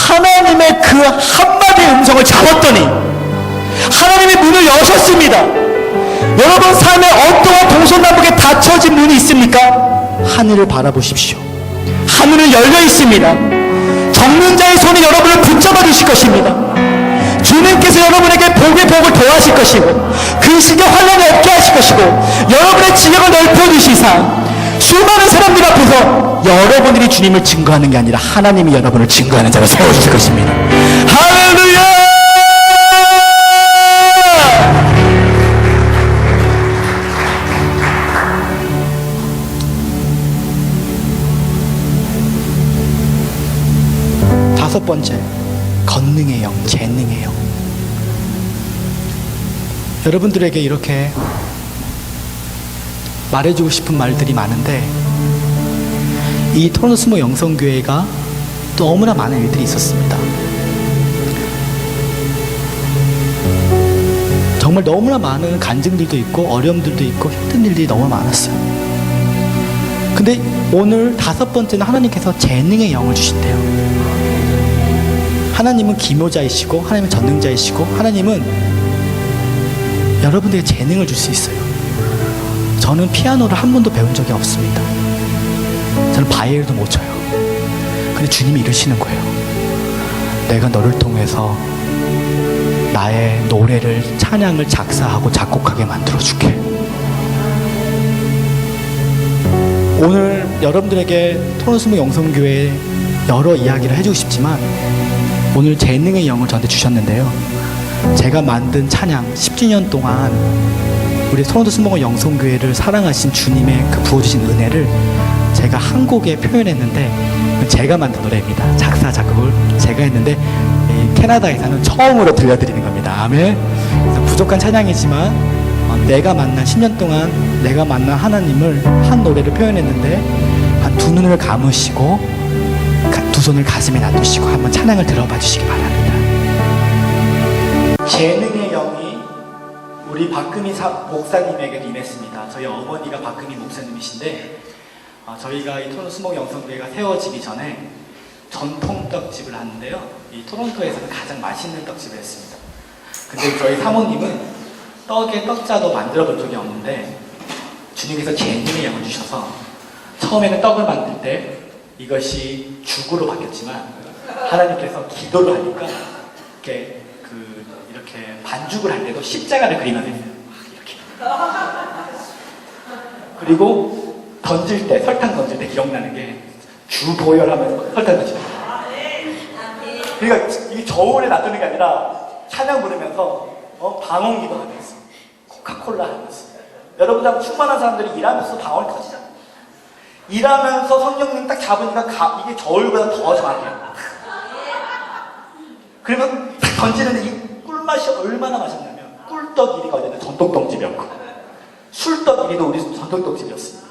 하나님의 그 한마디의 음성을 잡았더니 하나님의 문을 여셨습니다. 여러분 삶에 어떠한 동서남북에 닫혀진 문이 있습니까? 하늘을 바라보십시오. 하늘은 열려 있습니다. 적는 자의 손이 여러분을 붙잡아 주실 것입니다. 주님께서 여러분에게 복의 복을 더하실 것이고 그 시기에 환난이 없게 하실 것이고 여러분의 지경을 넓혀 주시사 수많은 사람들 앞에서 여러분들이 주님을 증거하는 게 아니라 하나님이 여러분을 증거하는 자로 세워주실 것입니다. 할렐루야! 다섯 번째, 권능의 영, 재능의 영. 여러분들에게 이렇게 말해주고 싶은 말들이 많은데 이 토론토 스모 영성교회가 너무나 많은 일들이 있었습니다. 정말 너무나 많은 간증들도 있고 어려움들도 있고 힘든 일들이 너무 많았어요. 근데 오늘 다섯 번째는 하나님께서 재능의 영을 주신대요. 하나님은 기묘자이시고 하나님은 전능자이시고 하나님은 여러분들에게 재능을 줄 수 있어요. 저는 피아노를 한 번도 배운 적이 없습니다. 저는 바이올린도 못 쳐요. 근데 주님이 이러시는 거예요. 내가 너를 통해서 나의 노래를, 찬양을 작사하고 작곡하게 만들어줄게. 오늘 여러분들에게 토론스모 영성교회 여러 이야기를 해주고 싶지만 오늘 재능의 영을 저한테 주셨는데요. 제가 만든 찬양 10주년 동안 우리 토론토 스모고 영성교회를 사랑하신 주님의 그 부어주신 은혜를 제가 한 곡에 표현했는데 제가 만든 노래입니다. 작사 작곡을 제가 했는데 캐나다에서는 처음으로 들려드리는 겁니다. 아멘. 그래서 부족한 찬양이지만 내가 만난 10년 동안 내가 만난 하나님을 한 노래를 표현했는데 한 두 눈을 감으시고 두 손을 가슴에 놔두시고 한번 찬양을 들어봐 주시기 바랍니다. 재능의 영이 우리 박금희 목사님에게도 임했습니다. 저희 어머니가 박금희 목사님이신데 저희가 이 토론토 스모 영성교회가 세워지기 전에 전통 떡집을 하는데요. 이 토론토에서는 가장 맛있는 떡집을 했습니다. 근데 저희 사모님은 떡에 떡자도 만들어 본 적이 없는데 주님께서 재능의 영을 주셔서 처음에는 떡을 만들 때 이것이 죽으로 바뀌었지만 하나님께서 기도를 하니까 이렇게 반죽을 할 때도 십자가를 그리면 돼요. 이렇게. 그리고 던질 때, 설탕 던질 때 기억나는 게 주보혈하면서 설탕 던지는 거예요. 그러니까 이게 저울에 놔두는 게 아니라 찬양 부르면서 방언기도 하면서 코카콜라 하면서 여러분들 충만한 사람들이 일하면서 방언이 터지잖아요. 일하면서 성령님 딱 잡으니까 이게 저울보다 더 정확해요. 그러면 딱 던지는데 이 꿀맛이 얼마나 맛있냐면 꿀떡 1위가 어제는 전통떡집이었고 술떡 1위도 우리 전통떡집이었습니다.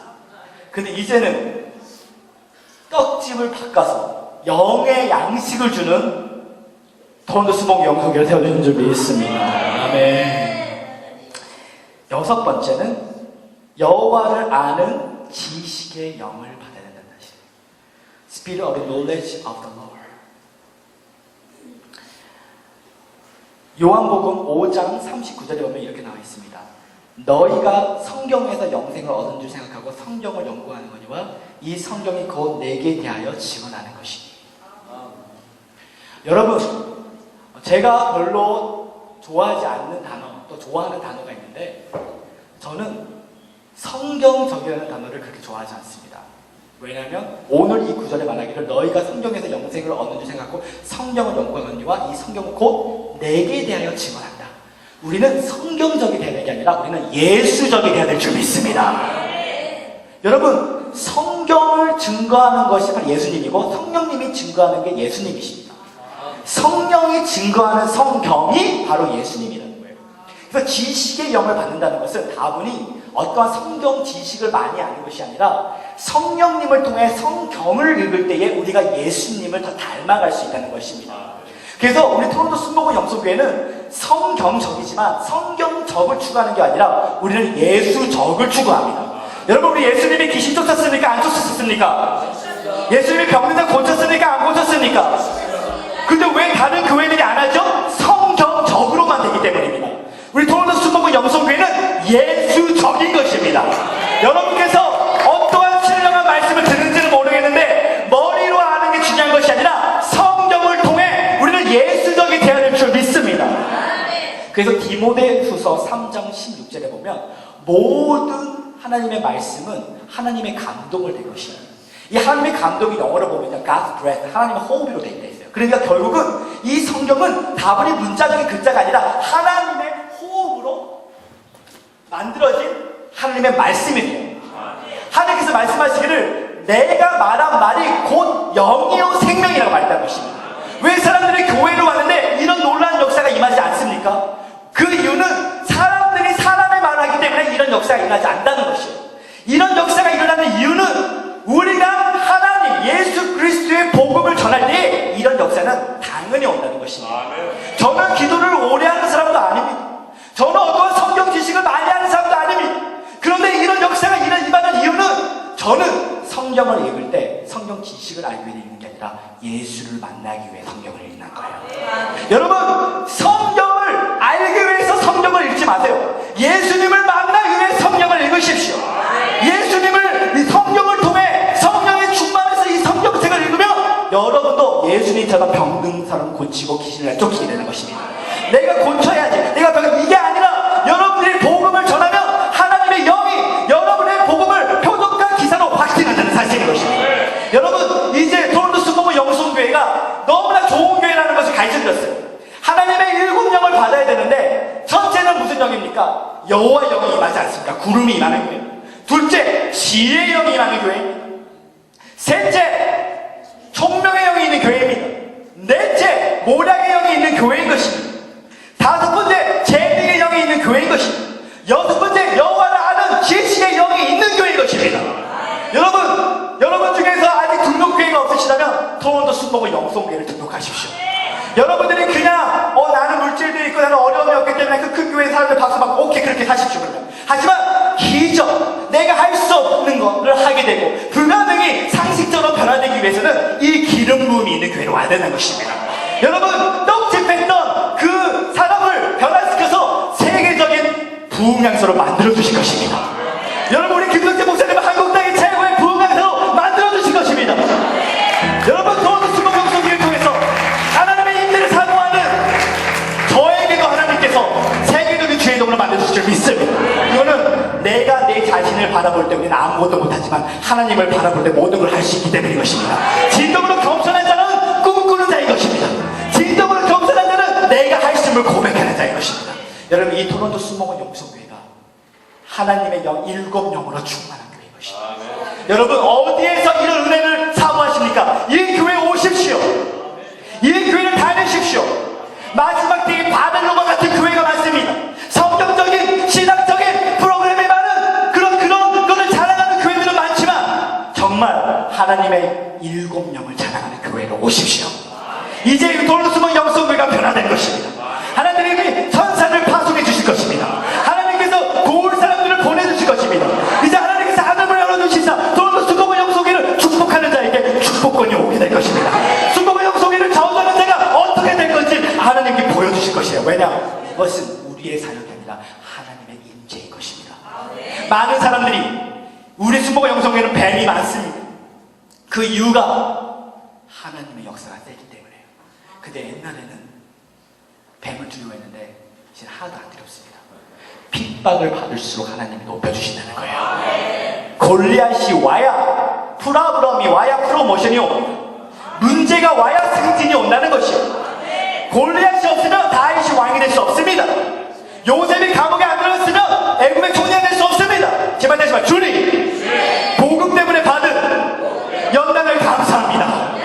근데 이제는 떡집을 바꿔서 영의 양식을 주는 토론토 스모 영성교회를 세워주신 줄 믿습니다. 아멘. 여섯 번째는 여호와를 아는 지식의 영을 받아야 된다는 것이에요. Spirit of the knowledge of the Lord. 요한복음 5장 39절에 보면 이렇게 나와 있습니다. 너희가 성경에서 영생을 얻은 줄 생각하고 성경을 연구하는 거니와 이 성경이 곧 내게 대하여 증언하는 것이니. 여러분, 제가 별로 좋아하지 않는 단어, 또 좋아하는 단어가 있는데 저는 성경적이라는 단어를 그렇게 좋아하지 않습니다. 왜냐하면 오늘 이 구절에 말하기를 너희가 성경에서 영생을 얻는 줄 생각하고 성경을 연구하거니와 이 성경은 곧 내게 대하여 증언한다. 우리는 성경적이 되는 게 아니라 우리는 예수적이 되어야 될 줄 믿습니다. 여러분, 성경을 증거하는 것이 바로 예수님이고 성령님이 증거하는 게 예수님이십니다. 성령이 증거하는 성경이 바로 예수님이라는 거예요. 그래서 지식의 영을 받는다는 것은 다분히 어떠한 성경 지식을 많이 아는 것이 아니라 성령님을 통해 성경을 읽을 때에 우리가 예수님을 더 닮아갈 수 있다는 것입니다. 그래서 우리 토론토 순복음 영성교회는 성경적이지만 성경적을 추구하는 게 아니라 우리는 예수적을 추구합니다. 여러분, 우리 예수님이 귀신 쫓았습니까? 안 쫓았습니까? 예수님이 병든 자 고쳤습니까? 안 고쳤습니까? 그 다른 교회들이 안 하죠? 성경적으로만 되기 때문입니다. 우리 토론토 순복음 영성교회는 예수적인 것입니다. 여러분께서 어떠한 신령한 말씀을 듣는지는 모르겠는데 머리로 아는 게 중요한 것이 아니라 성경을 통해 우리는 예수적이 되어야 될 줄 믿습니다. 그래서 디모데후서 3장 16절에 보면 모든 하나님의 말씀은 하나님의 감동을 된 것이에요. 이 하나님의 감동이 영어로 보면 God's breath, 하나님의 호흡으로 되어 있어요. 그러니까 결국은 이 성경은 다분히 문자적인 글자가 아니라 하나님의 호흡으로 만들어진 하나님의 말씀이에요. 하나님께서 말씀하시기를 내가 말한 말이 곧 영이요 생명이라고 말했다는 것입니다. 왜 사람들이 교회로 왔는데 이런 놀라운 역사가 임하지 않습니까? 그 이유는 사람들이 사람의 말을 하기 때문에 이런 역사가 일어나지 않는다는 것이에요. 이런 역사가 일어나는 이유는 우리가 하나님 예수 그리스도의 복음을 전할 때 이런 역사는 당연히 온다는 것입니다. 저는 기도를 오래 하는 사람도 아닙니다. 저는 어떠한 성경 지식을 많이 하는 사람도 아닙니다. 그런데 이런 역사가 임하는 이유는 저는 성경을 읽을 때 성경 지식을 알기 위해 읽는 게 아니라 예수를 만나기 위해 성경을 읽는 거예요. 여러분, 성경을 알기 위해서 성경을 읽지 마세요. 예수님을 만나기 위해 성경을 읽으십시오. 예수님을 이 성경을 통해 성령의 충만해서 이 성경책을 읽으면 여러분도 예수님처럼 병든 사람 고치고 귀신을 쫓기게 되는 것입니다. 내가 고쳐야지, 내가 이게 아니라 여러분들이 복음을 전하면 하나님의 영이 여러분의 복음을 표적과 기사로 확증한다는 사실인 것입니다. 여러분, 이제 토론토 순복음 영성교회가 너무나 좋은 교회라는 것을 가르쳐드렸어요. 하나님의 7영을 받아야 되는데 첫째는 무슨 영입니까? 여호와 영이 임하지 않습니까? 구름이 임하는 교회. 둘째, 지혜의 영이 임하는 교회입니다. 셋째, 총명의 영이 있는 교회입니다. 넷째, 모략의 영이 있는 교회인 것입니다. 다섯 번째, 재능의 영이 있는 교회인 것입니다. 여섯 번째, 여호와를 아는 지식의 영이 있는 교회인 것입니다. 여러분 중에서 아직 등록교회가 없으시다면 토론토 순복음 영성교회를 등록하십시오. 여러분들이 그냥 나는 물질도 있고 나는 어려움이 없기 때문에 그 큰 교회 사람들 박수 받고 오케이 그렇게 하십시오. 그러면. 하지만 기적, 내가 할 수 없는 것을 하게 되고 불가능이 상식적으로 변화되기 위해서는 이 기름 부음이 있는 교회로 와야 되는 것입니다. 여러분, 떡집했던 그 사람을 변화시켜서 세계적인 부흥양서로 만들어 주실 것입니다. 여러분, 우리 김덕재 목사님은 한국 땅의 최고의 부흥양서로 만들어 주실 것입니다. 여러분, 토론토 순복음 영성교회를 통해서 하나님의 임재를 사모하는 저에게도 하나님께서 세계적인 주의 동을 만들어 주실 줄 믿습니다. 이거는 내가 내 자신을 바라볼 때 우리는 아무것도 못하지만 하나님을 바라볼 때 모든 걸 할 수 있기 때문인 것입니다. 진정으로 겸손한 자는 꿈꾸는 자인 것입니다. 진정으로 겸손한 자는 내가 할 수 있음을 고백하는 자인 것입니다. 여러분, 이 토론토 순복음 영성교회가 하나님의 7영으로 충만한 교회인 것입니다. 여러분, 어디에서 이런 은혜를 사모하십니까? 이 교회에 오십시오. 이 교회를 다니십시오. 마지막 때에 바벨론과 같은 교회가 많습니다. 성경적인 신학적인 프로그램이 많은 그런 것을 자랑하는 교회들은 많지만 정말 하나님의 7영을 자랑하는 교회로 오십시오. 이제 토론토 순복음 영성교회가 변화된 것입니다. 하나님이 천사를 파송해 주실 것입니다. 하나님께서 고울 사람들을 보내주실 것입니다. 이제 하나님께서 하늘을 열어주시사 토론토 순복음 영성교회를 축복하는 자에게 축복권이 오게 될 것입니다. 순복음 영성교회를 저주하는 자가 어떻게 될 건지 하나님께 보여주실 것이에요. 왜냐? 그것은 우리의 사역이 아니라 하나님의 임재인 것입니다. 많은 사람들이 우리 순복음 영성교회는 뱀이 많습니다. 그 이유가 하나님의 역사가 세기 때문에요. 근데 옛날에는 뱀을 두려워했는데 이제 하나도 안 두렵습니다. 핍박을 받을수록 하나님이 높여주신다는 거예요. 골리앗이 와야 프라브럼이 와야 프로모션이 옵니다. 문제가 와야 승진이 온다는 것이요. 골리앗이 없으면 다윗이 왕이 될 수 없습니다. 요셉이 감옥에 안 들어갔으면 애굽의 총리가 될 수 없습니다. 제발 다시 말, 주님 복음 때문에 받은 연단을 감사합니다.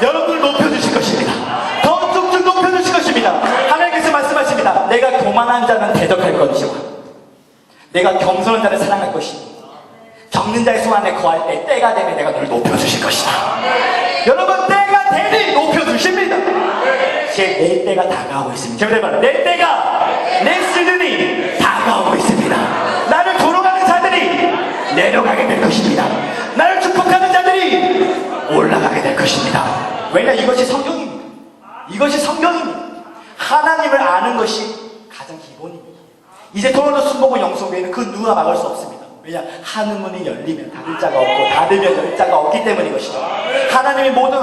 여러분을 높여주실 것입니다. 더 쭉쭉 높여주실 것입니다. 하나님께서 말씀하십니다. 내가 교만한 자는 대적할 것이고 내가 겸손한 자를 사랑할 것이니 적는 자의 손 안에 거할 때 때가 되면 내가 너를 높여주실 것이다. 여러분, 때가 되니 높여주십니다. 내 때가 다가오고 있습니다. 제발 내 때가 내 시즌이 다가오고 있습니다. 나를 조롱하는 자들이 내려가게 될 것입니다. 나를 축복하는 자들이 올라가게 될 것입니다. 왜냐? 이것이 성경입니다. 이것이 성경입니다. 하나님을 아는 것이 가장 기본입니다. 이제 토론토 순복음 영성교회는 그 누가 막을 수 없습니다. 왜냐? 하늘문이 열리면 닫을 자가 없고 닫으면 열 자가 없기 때문인 것이죠. 하나님이 모든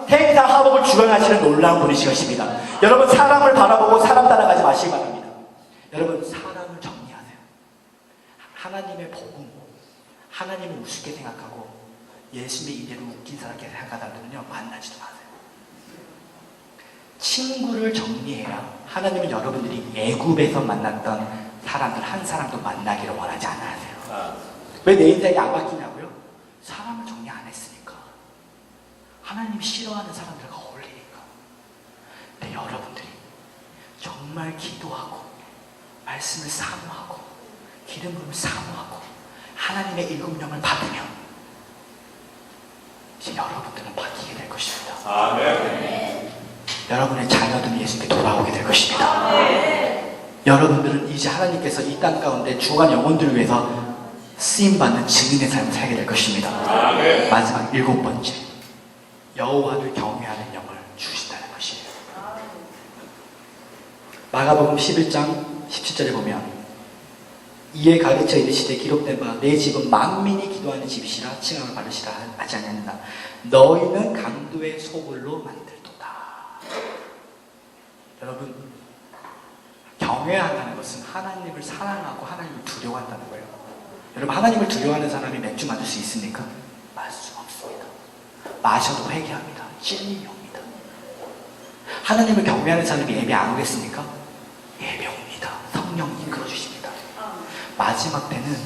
행사 화복을 주관하시는 놀라운 분이신 것입니다. 여러분, 사람을 바라보고 사람 따라가지 마시기 바랍니다. 여러분, 사람을 정리하세요. 하나님의 복음, 하나님을 우습게 생각하고 예수님의 이대로 웃긴 사람께 생각하다면요, 만나지도 마세요. 친구를 정리해야 하나님은 여러분들이 애굽에서 만났던 사람들 한 사람도 만나기를 원하지 않으세요. 왜 내 인생이 안 바뀌냐고요? 사람을 정리 안 했으니까. 하나님이 싫어하는 사람들과 어울리니까. 근데 여러분들이 정말 기도하고 말씀을 사모하고 기름 부음을 사모하고 하나님의 일곱령을 받으면 이제 여러분들은 바뀌게 될 것입니다. 아멘. 여러분의 자녀들은 예수님께 돌아오게 될 것입니다. 여러분들은 이제 하나님께서 이 땅 가운데 주간 영혼들을 위해서 쓰임받는 증인의 삶을 살게 될 것입니다. 아멘. 마지막 7번째, 여호와를 경외하는 영을 주신다는 것이에요. 마가복음 11장 17절에 보면 이에 가르쳐 이르시되 기록된 바 내 집은 만민이 기도하는 집이시라 칭함을 받으시라 하지 않느냐 너희는 강도의 소굴로 만들도다. 여러분, 경외한다는 것은 하나님을 사랑하고 하나님을 두려워한다는 거예요. 여러분, 하나님을 두려워하는 사람이 맥주 마실 수 있습니까? 마실 수 없습니다. 마셔도 회개합니다. 찔림이 옵니다. 하나님을 경외하는 사람이 예배 안 오겠습니까? 예배 옵니다. 성령 이끌어 주십니다. 마지막 때는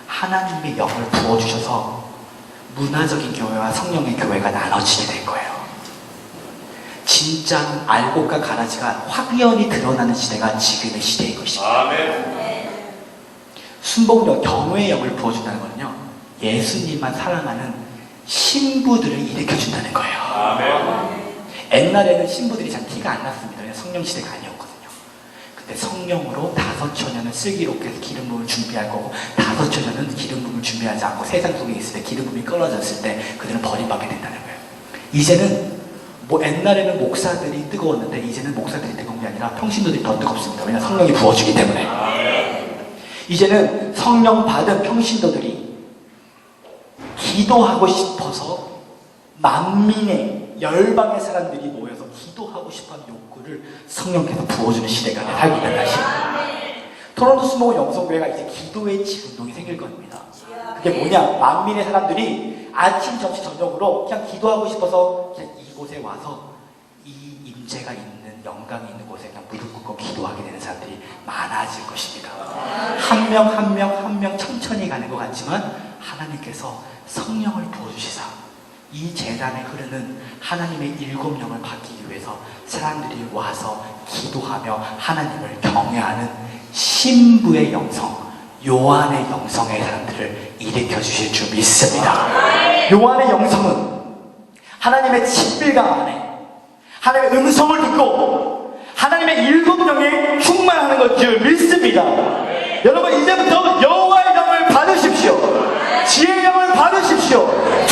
하나님의 영을 부어주셔서 문화적인 교회와 성령의 교회가 나눠지게 될 거예요. 진짜 알곡과 가라지가 확연히 드러나는 시대가 지금의 시대인 것입니다. 아멘. 순복음 경외의 영을 부어준다는 거는요, 예수님만 사랑하는 신부들을 일으켜준다는 거예요. 아멘. 옛날에는 신부들이 잘 티가 안 났습니다. 성령 시대가 아니었거든요. 근데 성령으로 5처녀는 슬기롭게 해서 기름 부음을 준비할 거고 5처녀는 기름 부음을 준비하지 않고 세상 속에 있을 때 기름 부음이 끊어졌을 때 그들은 버림받게 된다는 거예요. 이제는 옛날에는 목사들이 뜨거웠는데 이제는 목사들이 뜨거운 게 아니라 평신도들이 더 뜨겁습니다. 왜냐하면 성령이 부어주기 때문에. 이제는 성령 받은 평신도들이 기도하고 싶어서 만민의 열방의 사람들이 모여서 기도하고 싶어하는 욕구를 성령께서 부어주는 시대가 살고 있는 것입니다. 토론토 순복음 영성교회가 이제 기도의 집 운동이 생길 겁니다. 그게 뭐냐? 만민의 사람들이 아침, 점심, 저녁으로 그냥 기도하고 싶어서 그냥 이곳에 와서 이 임재가 있는, 영광이 있는 곳에 그냥 무릎 꿇고 기도하게 되는 사람들이 많아질 것입니다. 한 명 한 명 한 명 천천히 가는 것 같지만 하나님께서 성령을 부어주시사 이 재단에 흐르는 하나님의 7영을 받기 위해서 사람들이 와서 기도하며 하나님을 경외하는 신부의 영성, 요한의 영성의 사람들을 일으켜 주실 줄 믿습니다. 요한의 영성은 하나님의 친밀감 안에 하나님의 음성을 듣고 하나님의 7영에 충만하는 것 줄 믿습니다. 여러분, 이제부터 여호와의 영을 받으십시오. 지혜의 영을 받으십시오.